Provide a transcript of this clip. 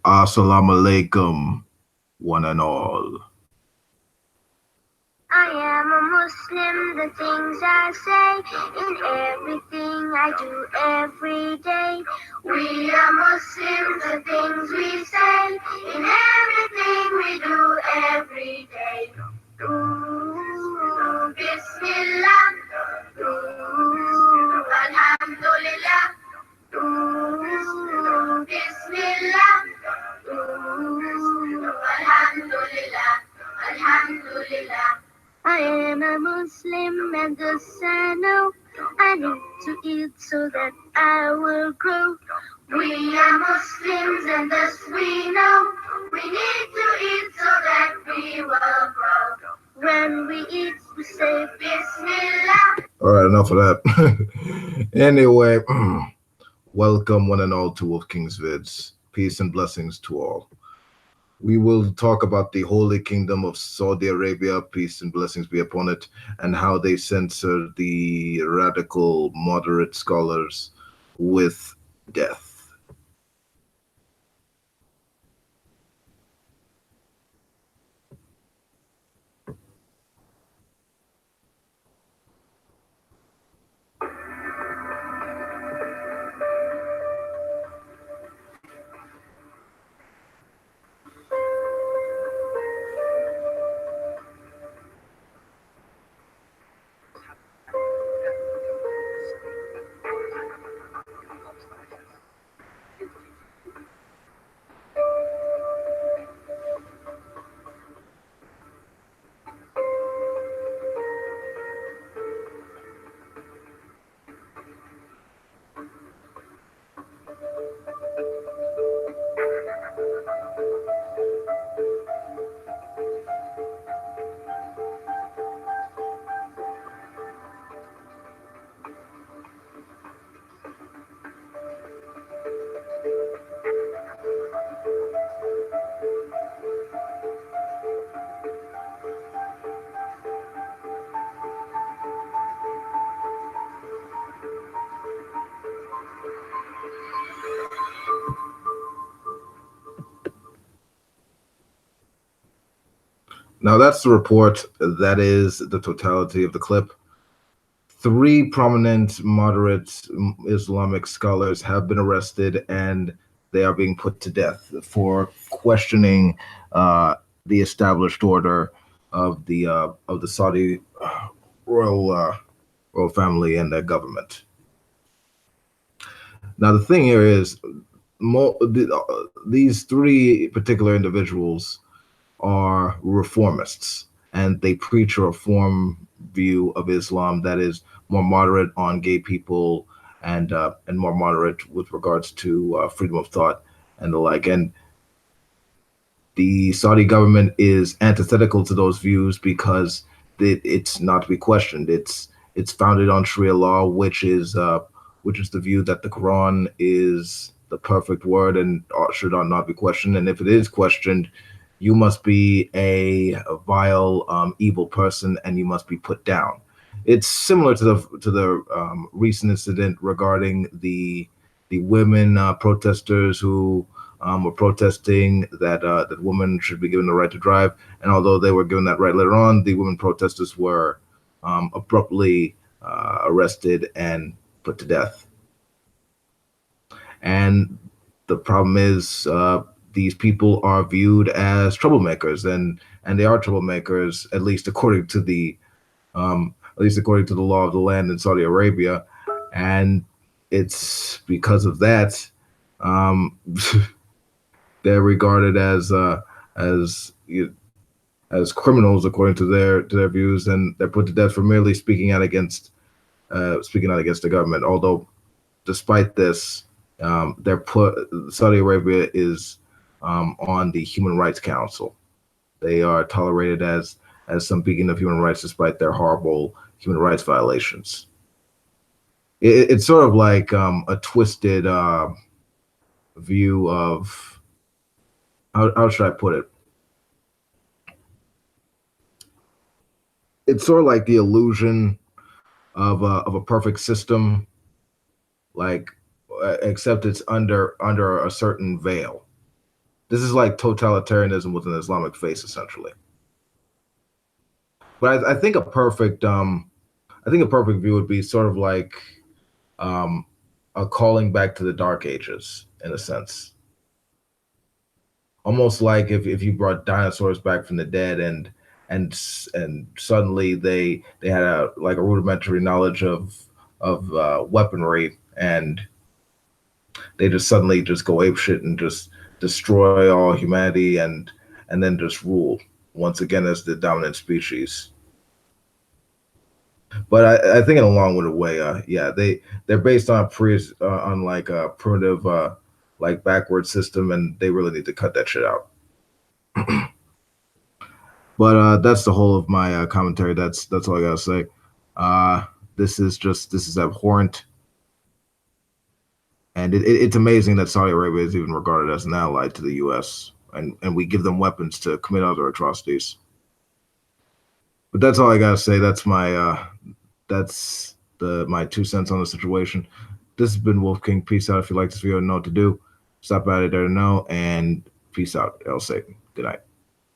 Assalamu alaikum, one and all. I am a Muslim, the things I say, in everything I do every day. We are Muslims, the things we say, in everything we do every day. Bismillah, Alhamdulillah, Bismillah, Alhamdulillah, Alhamdulillah. I am a Muslim and thus I know I need to eat so that I will grow. We are Muslims and thus we know we need to eat so that we will grow. When we eat, we say Bismillah. All right, enough of that. Anyway, welcome one and all to Wolf King's Vids. Peace and blessings to all. We will talk about the Holy Kingdom of Saudi Arabia, peace and blessings be upon it, and how they censor the radical moderate scholars with death. Now, that's the report. That is the totality of the clip. Three prominent moderate Islamic scholars have been arrested and they are being put to death for questioning the established order of the Saudi royal family and their government. Now, the thing here is, these three particular individuals are reformists, and they preach a reform view of Islam that is more moderate on gay people and more moderate with regards to freedom of thought and the like. And the Saudi government is antithetical to those views because it's not to be questioned. It's founded on Sharia law, which is the view that the Quran is the perfect word and should not be questioned. And if it is questioned, you must be a vile, evil person, and you must be put down. It's similar to the recent incident regarding the women protesters who were protesting that women should be given the right to drive. And although they were given that right later on, the women protesters were abruptly arrested and put to death. And the problem is, these people are viewed as troublemakers, and they are troublemakers, at least according to the law of the land in Saudi Arabia. And it's because of that, they're regarded as as criminals according to their views, and they're put to death for merely speaking out against the government. Although, despite this, Saudi Arabia is on the Human Rights Council. They are tolerated as some beacon of human rights, despite their horrible human rights violations. It's sort of like a twisted view of how should I put it? It's sort of like the illusion of a perfect system, like except it's under a certain veil. This is like totalitarianism with an Islamic face, essentially. But I think I think a perfect view would be sort of like um, a calling back to the Dark Ages in a sense, almost like if you brought dinosaurs back from the dead and suddenly they had a like a rudimentary knowledge of weaponry and they just suddenly just go ape shit and just destroy all humanity and then just rule once again as the dominant species. But I think in a long-winded way, yeah, they're based on on like a primitive like backward system, and they really need to cut that shit out. But that's the whole of my commentary. That's all I gotta say. Uh, this is abhorrent, and it's amazing that Saudi Arabia is even regarded as an ally to the U.S. and we give them weapons to commit other atrocities. But that's all I gotta say. That's the my 2 cents on the situation. This has been Wolf King. Peace out. If you like this video, know what to do. Stop by there to know, and peace out. El Satan. Good night.